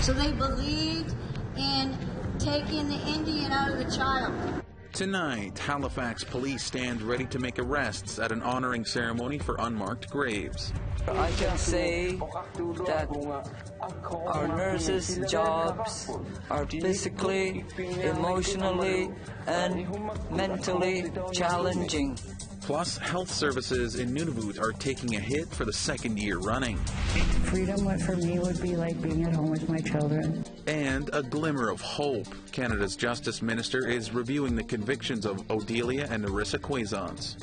So they believed in taking the Indian out of the child. Tonight, Halifax police stand ready to make arrests at an honoring ceremony for unmarked graves. I can say that our nurses' jobs are physically, emotionally, and mentally challenging. Plus, health services in Nunavut are taking a hit for the second year running. Freedom for me would be like being at home with my children. And a glimmer of hope. Canada's Justice Minister is reviewing the convictions of Odelia and Narissa Quaisance.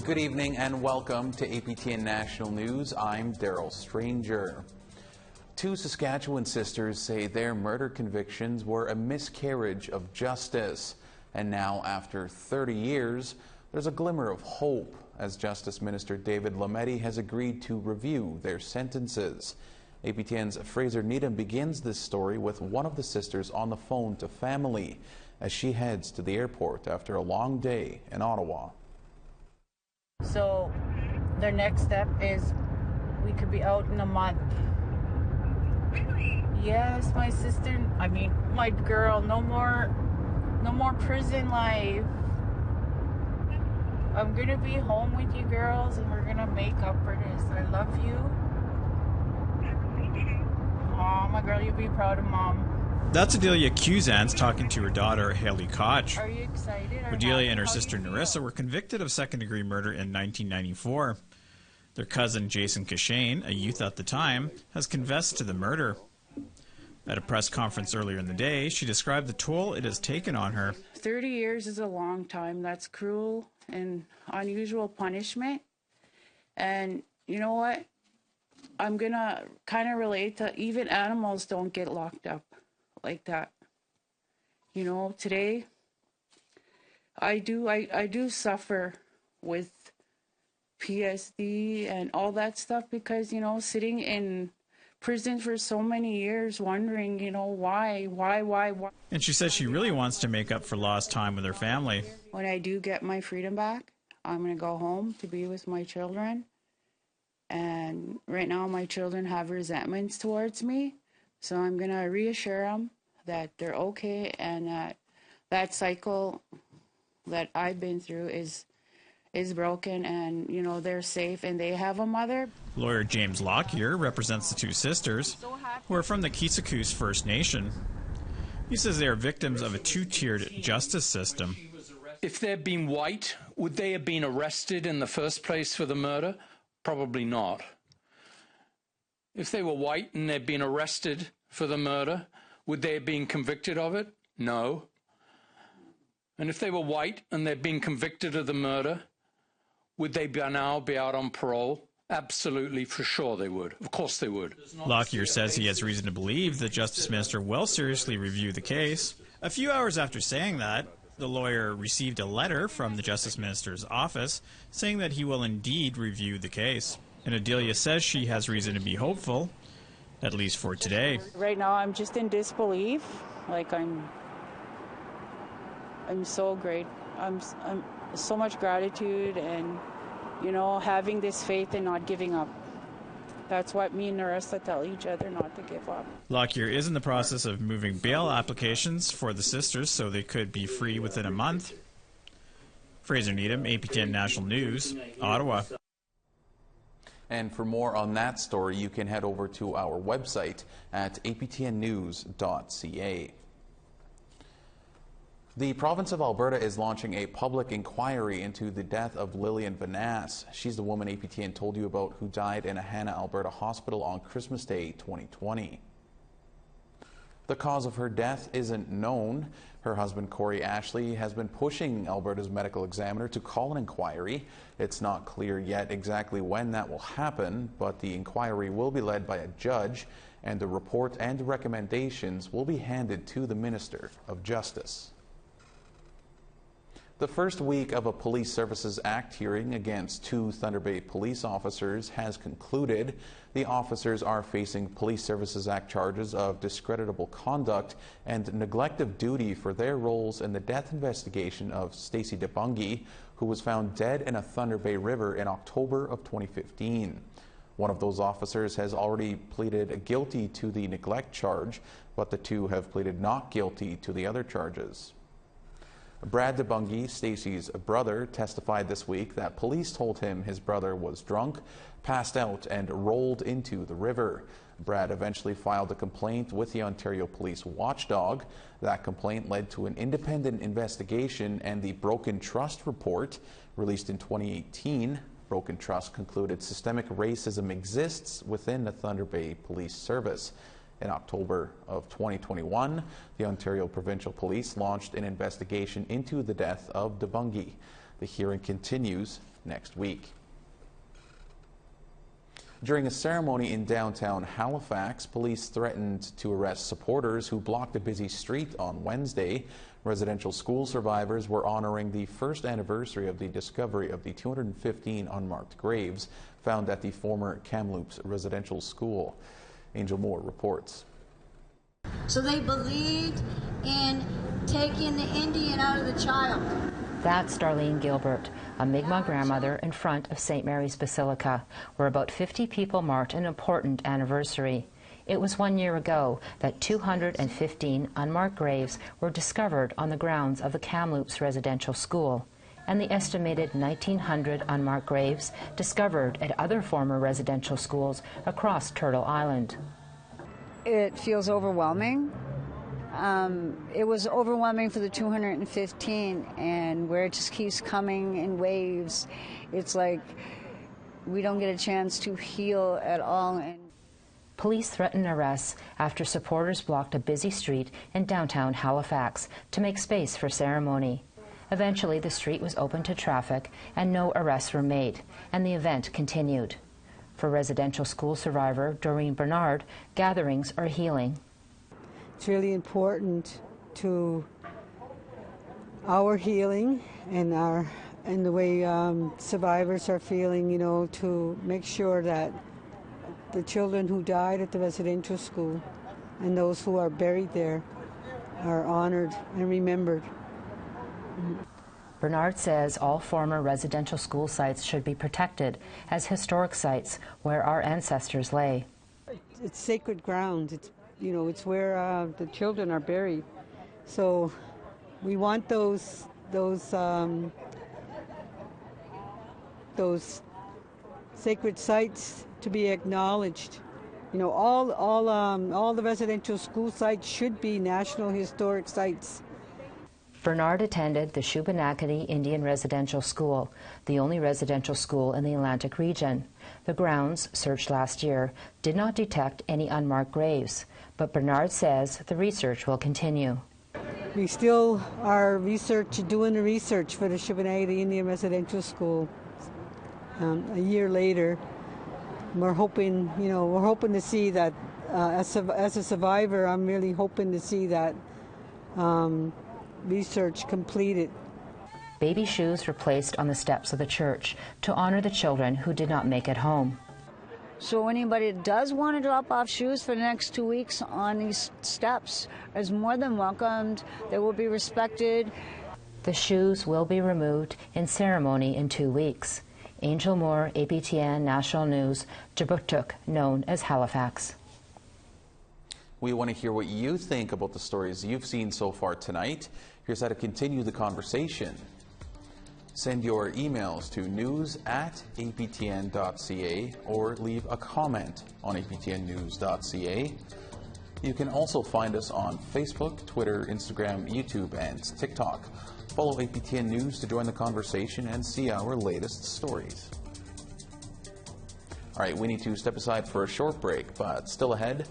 Good evening and welcome to APTN National News. I'm Daryl Stranger. Two Saskatchewan sisters say their murder convictions were a miscarriage of justice. And now, after 30 years, there's a glimmer of hope as Justice Minister David Lametti has agreed to review their sentences. APTN's Fraser Needham begins this story with one of the sisters on the phone to family as she heads to the airport after a long day in Ottawa. So their next step is we could be out in a month. Really? Yes, my sister, my girl, no more prison life. I'm gonna be home with you girls and we're gonna make up for this. I love you. Oh, my girl, you'll be proud of Mom. That's Odelia Keeseekoose talking to her daughter, Haley Koch. Are you excited? Odelia and her sister Narissa were convicted of second-degree murder in 1994. Their cousin, Jason Kashane, a youth at the time, has confessed to the murder. At a press conference earlier in the day, she described the toll it has taken on her. 30 years is a long time. That's cruel and unusual punishment. And you know what? I'm going to kind of relate to even animals don't get locked up like that. You know, today I do suffer with PSD and all that stuff because, you know, sitting in prison for so many years wondering, you know, why. And she says she really wants to make up for lost time with her family. When I do get my freedom back, I'm going to go home to be with my children. And right now my children have resentments towards me. So I'm going to reassure them that they're okay and that cycle that I've been through is broken and, you know, they're safe and they have a mother. Lawyer James Lockyer represents the two sisters who are from the Keeseekoose First Nation. He says they are victims of a two-tiered justice system. If they'd been white, would they have been arrested in the first place for the murder? Probably not. If they were white and they'd been arrested for the murder, would they have been convicted of it? No. And if they were white and they'd been convicted of the murder, would they now be out on parole? Absolutely, for sure they would. Of course they would. Lockyer says he has reason to believe the Justice Minister will seriously review the case. A few hours after saying that, the lawyer received a letter from the Justice Minister's office saying that he will indeed review the case. And Odelia says she has reason to be hopeful, at least for today. Right now I'm just in disbelief. Like I'm so great. I'm so much gratitude and, you know, having this faith and not giving up. That's what me and Narissa tell each other, not to give up. Lockyer is in the process of moving bail applications for the sisters so they could be free within a month. Fraser Needham, APTN National News, Ottawa. And for more on that story, you can head over to our website at aptnnews.ca. The province of Alberta is launching a public inquiry into the death of Lillian Vanasse. She's the woman APTN told you about who died in a Hanna, Alberta hospital on Christmas Day 2020. The cause of her death isn't known. Her husband, Corey Ashley, has been pushing Alberta's medical examiner to call an inquiry. It's not clear yet exactly when that will happen, but the inquiry will be led by a judge, and the report and recommendations will be handed to the Minister of Justice. The first week of a Police Services Act hearing against 2 Thunder Bay police officers has concluded. The officers are facing Police Services Act charges of discreditable conduct and neglect of duty for their roles in the death investigation of Stacey DeBungy, who was found dead in a Thunder Bay river in October of 2015. One of those officers has already pleaded guilty to the neglect charge, but the 2 have pleaded not guilty to the other charges. Brad DeBungy, Stacey's brother, testified this week that police told him his brother was drunk, passed out, and rolled into the river. Brad eventually filed a complaint with the Ontario Police Watchdog. That complaint led to an independent investigation and the Broken Trust report released in 2018. Broken Trust concluded systemic racism exists within the Thunder Bay Police Service. In October of 2021, the Ontario Provincial Police launched an investigation into the death of DeBungy. The hearing continues next week. During a ceremony in downtown Halifax, police threatened to arrest supporters who blocked a busy street on Wednesday. Residential school survivors were honoring the first anniversary of the discovery of the 215 unmarked graves found at the former Kamloops Residential School. Angel Moore reports. So they believed in taking the Indian out of the child. That's Darlene Gilbert, a Mi'kmaq grandmother in front of St. Mary's Basilica, where about 50 people marked an important anniversary. It was 1 year ago that 215 unmarked graves were discovered on the grounds of the Kamloops Residential School, and the estimated 1,900 unmarked graves discovered at other former residential schools across Turtle Island. It feels overwhelming. It was overwhelming for the 215, and where it just keeps coming in waves, it's like we don't get a chance to heal at all. Police threatened arrests after supporters blocked a busy street in downtown Halifax to make space for ceremony. Eventually, the street was open to traffic and no arrests were made, and the event continued. For residential school survivor Doreen Bernard, gatherings are healing. It's really important to our healing and the way survivors are feeling, you know, to make sure that the children who died at the residential school and those who are buried there are honored and remembered. Bernard says all former residential school sites should be protected as historic sites where our ancestors lay. It's sacred ground. It's, you know, it's where the children are buried. So we want those sacred sites to be acknowledged. You know, all the residential school sites should be National Historic Sites. Bernard attended the Shubenacadie Indian Residential School, the only residential school in the Atlantic region. The grounds, searched last year, did not detect any unmarked graves, but Bernard says the research will continue. We still are doing the research for the Shubenacadie Indian Residential School. A year later, we're hoping to see that, as a survivor, I'm really hoping to see that research completed. Baby shoes were placed on the steps of the church to honor the children who did not make it home. So anybody that does want to drop off shoes for the next 2 weeks on these steps is more than welcomed. They will be respected. The shoes will be removed in ceremony in 2 weeks. Angel Moore, APTN National News, Jabutuk, known as Halifax. We want to hear what you think about the stories you've seen so far tonight. Here's how to continue the conversation. Send your emails to news@aptn.ca or leave a comment on aptnnews.ca. You can also find us on Facebook, Twitter, Instagram, YouTube, and TikTok. Follow APTN News to join the conversation and see our latest stories. All right, we need to step aside for a short break, but still ahead,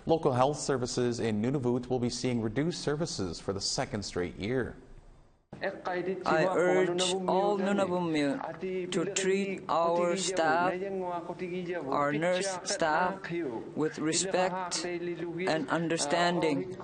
local health services in Nunavut will be seeing reduced services for the second straight year. I urge all Nunavut to treat our staff, our nurse staff, with respect and understanding.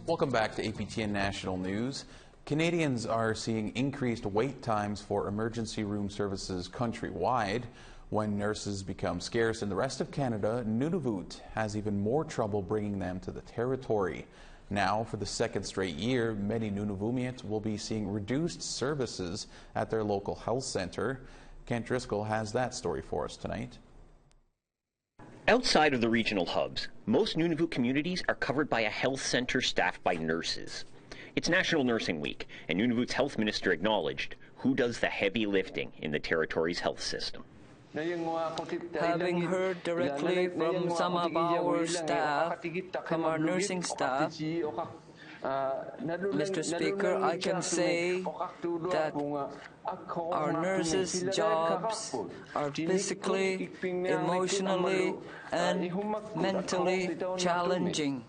Welcome back to APTN National News. Canadians are seeing increased wait times for emergency room services countrywide. When nurses become scarce in the rest of Canada, Nunavut has even more trouble bringing them to the territory. Now, for the second straight year, many Nunavumians will be seeing reduced services at their local health centre. Kent Driscoll has that story for us tonight. Outside of the regional hubs, most Nunavut communities are covered by a health centre staffed by nurses. It's National Nursing Week, and Nunavut's health minister acknowledged who does the heavy lifting in the territory's health system. Having heard directly from some of our staff, from our nursing staff, Mr. Speaker, I can say that our nurses' jobs are physically, emotionally, and mentally challenging.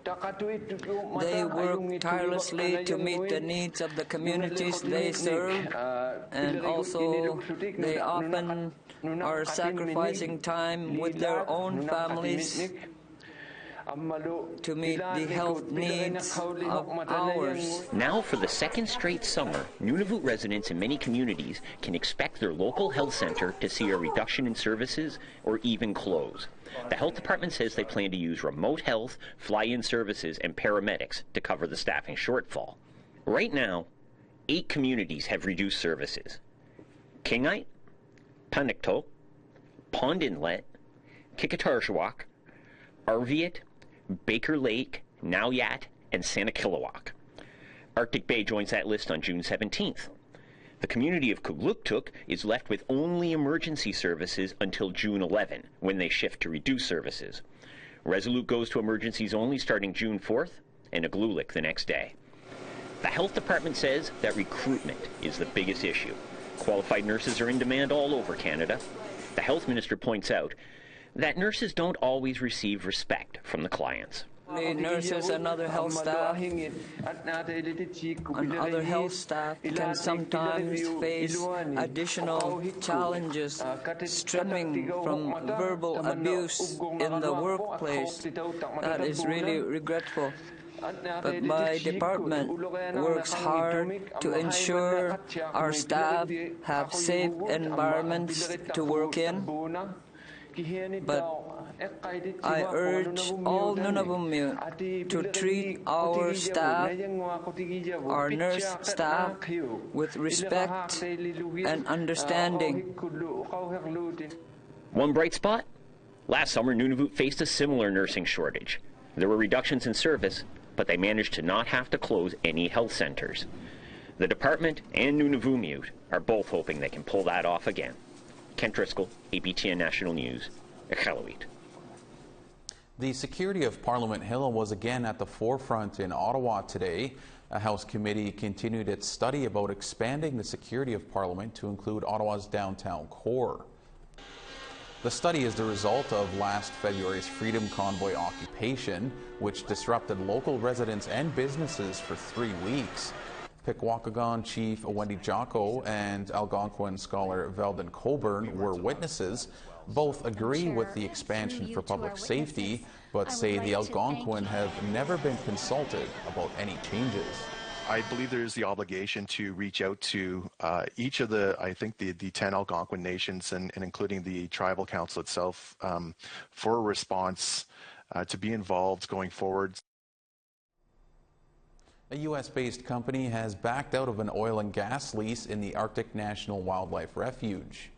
They work tirelessly to meet the needs of the communities they serve, and also they often are sacrificing time with their own families to meet the health needs of ours. Now, for the second straight summer, Nunavut residents in many communities can expect their local health centre to see a reduction in services or even close. The health department says they plan to use remote health, fly-in services, and paramedics to cover the staffing shortfall. Right now, 8 communities have reduced services: Kingite, Panikto, Pond Inlet, Kikatarshwak, Arviat, Baker Lake, Nauyat, and Sanakilawak. Arctic Bay joins that list on June 17th. The community of Kugluktuk is left with only emergency services until June 11, when they shift to reduced services. Resolute goes to emergencies only starting June 4th, and Igloolik the next day. The health department says that recruitment is the biggest issue. Qualified nurses are in demand all over Canada. The health minister points out that nurses don't always receive respect from the clients. The nurses and other health staff can sometimes face additional challenges stemming from verbal abuse in the workplace. That is really regretful. But my department works hard to ensure our staff have safe environments to work in. But I urge all Nunavut to treat our staff, our nurse staff, with respect and understanding. One bright spot? Last summer, Nunavut faced a similar nursing shortage. There were reductions in service, but they managed to not have to close any health centers. The department and Nunavut are both hoping they can pull that off again. Kent Driscoll, APTN National News, Iqaluit. The security of Parliament Hill was again at the forefront in Ottawa today. A House committee continued its study about expanding the security of Parliament to include Ottawa's downtown core. The study is the result of last February's Freedom Convoy occupation, which disrupted local residents and businesses for 3 weeks. Pikwakagon Chief Wendy Jocko and Algonquin scholar Veldon Coburn were witnesses. Both agree with the expansion for public safety, but say the Algonquin have never been consulted about any changes. I believe there is the obligation to reach out to each of the 10 Algonquin nations and including the Tribal Council itself for a response to be involved going forward. A U.S.-based company has backed out of an oil and gas lease in the Arctic National Wildlife Refuge.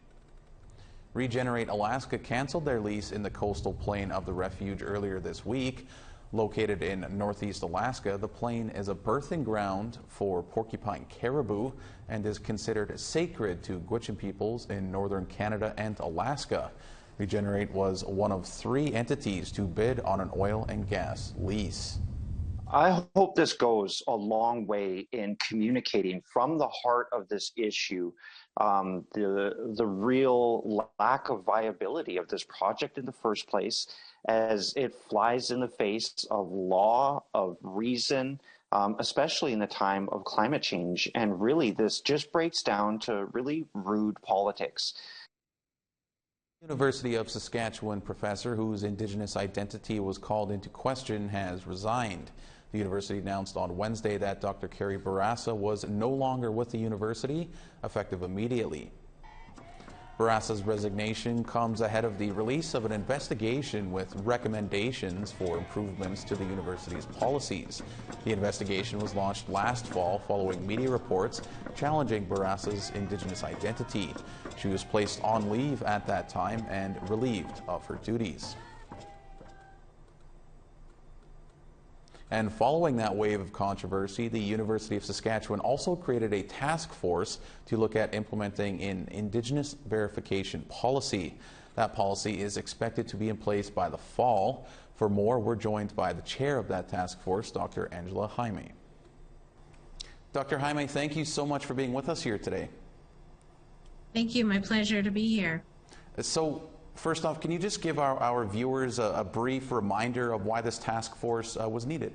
Regenerate Alaska canceled their lease in the coastal plain of the refuge earlier this week. Located in northeast Alaska, the plain is a birthing ground for porcupine caribou and is considered sacred to Gwich'in peoples in northern Canada and Alaska. Regenerate was one of 3 entities to bid on an oil and gas lease. I hope this goes a long way in communicating from the heart of this issue the real lack of viability of this project in the first place, as it flies in the face of law, of reason, especially in the time of climate change. And really, this just breaks down to really rude politics. University of Saskatchewan professor whose Indigenous identity was called into question has resigned. The university announced on Wednesday that Dr. Carrie Barassa was no longer with the university, effective immediately. Barassa's resignation comes ahead of the release of an investigation with recommendations for improvements to the university's policies. The investigation was launched last fall following media reports challenging Barassa's Indigenous identity. She was placed on leave at that time and relieved of her duties. And following that wave of controversy, the University of Saskatchewan also created a task force to look at implementing an Indigenous verification policy. That policy is expected to be in place by the fall. For more, we're joined by the chair of that task force, Dr. Angela Jaime. Dr. Jaime, thank you so much for being with us here today. Thank you. My pleasure to be here. So, first off, can you just give our viewers a brief reminder of why this task force was needed?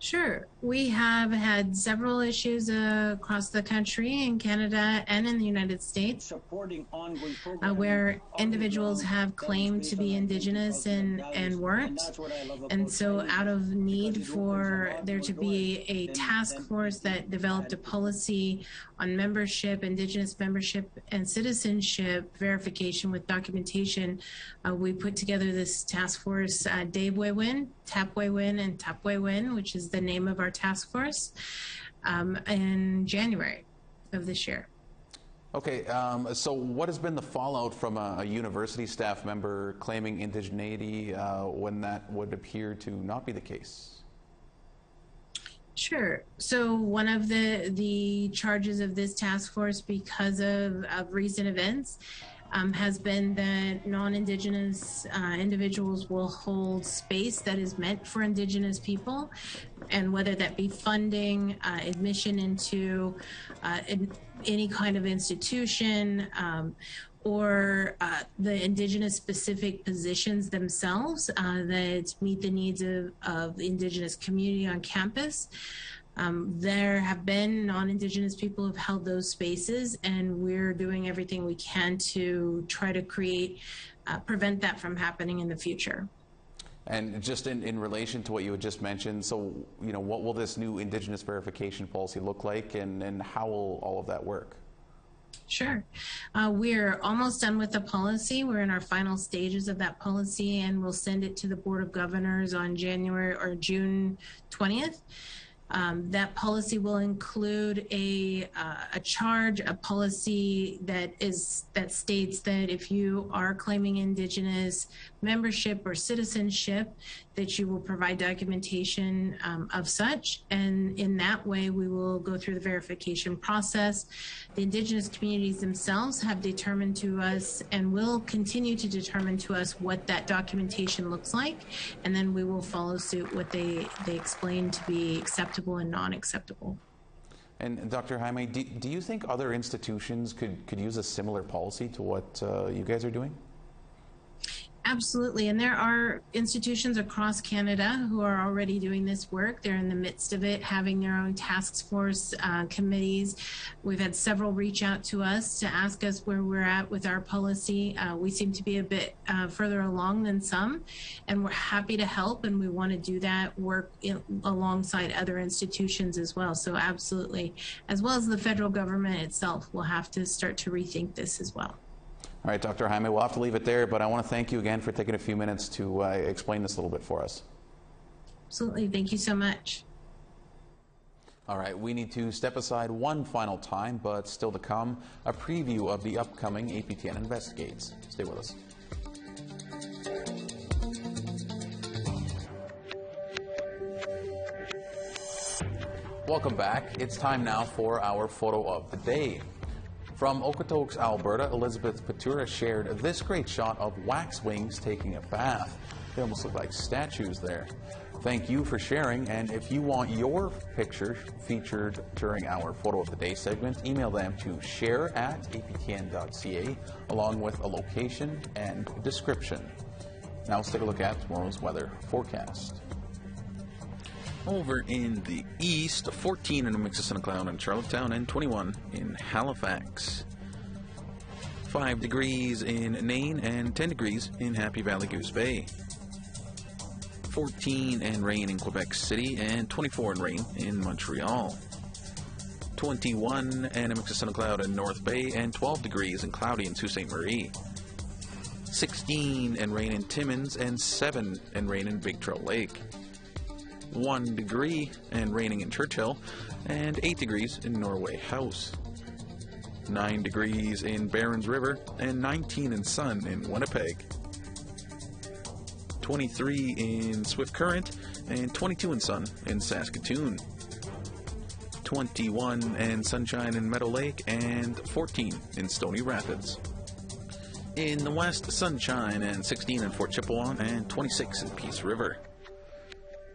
Sure. We have had several issues across the country, in Canada and in the United States, where individuals have claimed to be Indigenous and weren't. And so out of need for there to be a task force that developed a policy on membership, Indigenous membership and citizenship verification with documentation, we put together this task force, Dave-Way-Win, Tap-Way-Win, and Tap-Way-Win, which is the name of our task force, in January of this year. Okay, so what has been the fallout from a university staff member claiming indigeneity when that would appear to not be the case? Sure. So one of the charges of this task force, because of recent events, has been that non-Indigenous individuals will hold space that is meant for Indigenous people, and whether that be funding, admission into any kind of institution, or the Indigenous specific positions themselves that meet the needs of the Indigenous community on campus. There have been non-Indigenous people who have held those spaces, and we're doing everything we can to try to prevent that from happening in the future. And just in relation to what you had just mentioned, so, you know, what will this new Indigenous verification policy look like, and how will all of that work? Sure. We're almost done with the policy. We're in our final stages of that policy, and we'll send it to the Board of Governors on June 20th. That policy will include a policy that states that if you are claiming Indigenous membership or citizenship, that you will provide documentation of such, and in that way we will go through the verification process. The Indigenous communities themselves have determined to us and will continue to determine to us what that documentation looks like, and then we will follow suit what they explain to be acceptable and non-acceptable. And Dr. Jaime, do you think other institutions could use a similar policy to what you guys are doing? Absolutely, and there are institutions across Canada who are already doing this work. They're in the midst of it, having their own task force committees. We've had several reach out to us to ask us where we're at with our policy. We seem to be a bit further along than some, and we're happy to help, and we want to do that work alongside other institutions as well. So absolutely, as well as the federal government itself, will have to start to rethink this as well. All right, Dr. Jaime, we'll have to leave it there, but I want to thank you again for taking a few minutes to explain this a little bit for us. Absolutely. Thank you so much. All right, we need to step aside one final time, but still to come, a preview of the upcoming APTN Investigates. Stay with us. Welcome back. It's time now for our photo of the day. From Okotoks, Alberta, Elizabeth Patura shared this great shot of waxwings taking a bath. They almost look like statues there. Thank you for sharing, and if you want your picture featured during our Photo of the Day segment, email them to share@aptn.ca along with a location and description. Now let's take a look at tomorrow's weather forecast. Over in the east, 14 in Mississauga Cloud in Charlottetown and 21 in Halifax. 5 degrees in Nain and 10 degrees in Happy Valley Goose Bay. 14 and rain in Quebec City, and 24 and rain in Montreal. 21 and a mix of sun and cloud in North Bay, and 12 degrees and cloudy in Sault Ste. Marie. 16 and rain in Timmins, and 7 and rain in Big Trail Lake. 1 degree and raining in Churchill, and 8 degrees in Norway House. 9 degrees in Barons River, and 19 in sun in Winnipeg. 23 in Swift Current, and 22 in sun in Saskatoon. 21 and sunshine in Meadow Lake, and 14 in Stony Rapids. In the west, sunshine and 16 in Fort Chippewa, and 26 in Peace River.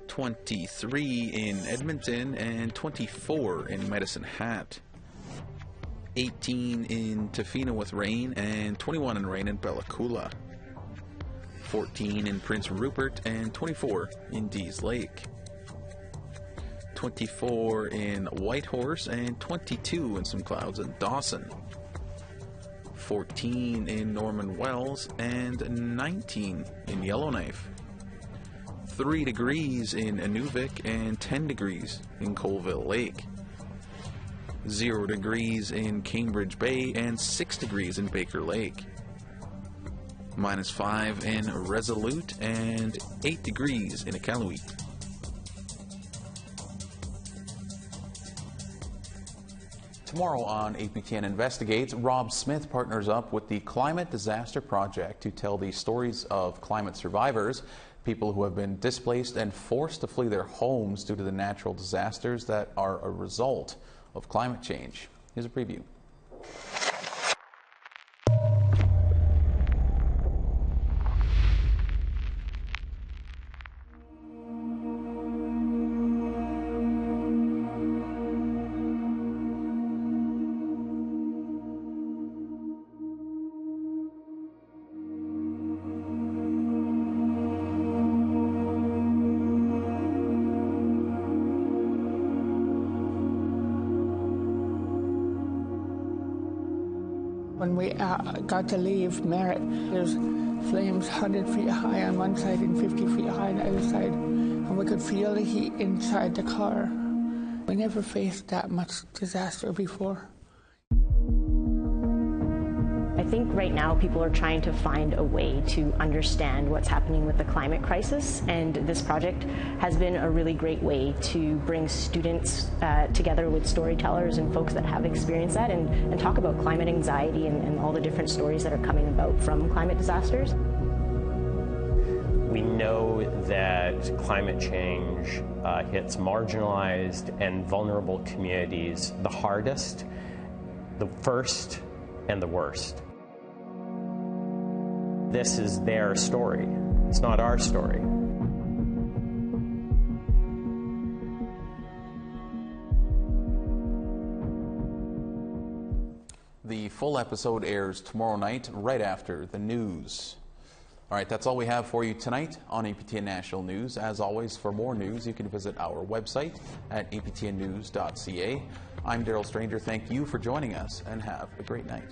23 in Edmonton, and 24 in Medicine Hat. 18 in Tofino with rain, and 21 in rain in Bella Coola. 14 in Prince Rupert, and 24 in Dease Lake. 24 in Whitehorse, and 22 in some clouds in Dawson. 14 in Norman Wells, and 19 in Yellowknife. 3 degrees in Inuvik, and 10 degrees in Colville Lake. 0 degrees in Cambridge Bay, and 6 degrees in Baker Lake. -5 in Resolute, and 8 degrees in Iqaluit. Tomorrow on APTN Investigates, Rob Smith partners up with the Climate Disaster Project to tell the stories of climate survivors, people who have been displaced and forced to flee their homes due to the natural disasters that are a result of climate change. Here's a preview. When we got to leave Merritt, there's flames 100 feet high on one side and 50 feet high on the other side, and we could feel the heat inside the car. We never faced that much disaster before. I think right now people are trying to find a way to understand what's happening with the climate crisis, and this project has been a really great way to bring students together with storytellers and folks that have experienced that, and talk about climate anxiety and all the different stories that are coming about from climate disasters. We know that climate change hits marginalized and vulnerable communities the hardest, the first, and the worst. This is their story. It's not our story. The full episode airs tomorrow night, right after the news. All right, that's all we have for you tonight on APTN National News. As always, for more news, you can visit our website at aptnnews.ca. I'm Daryl Stranger. Thank you for joining us, and have a great night.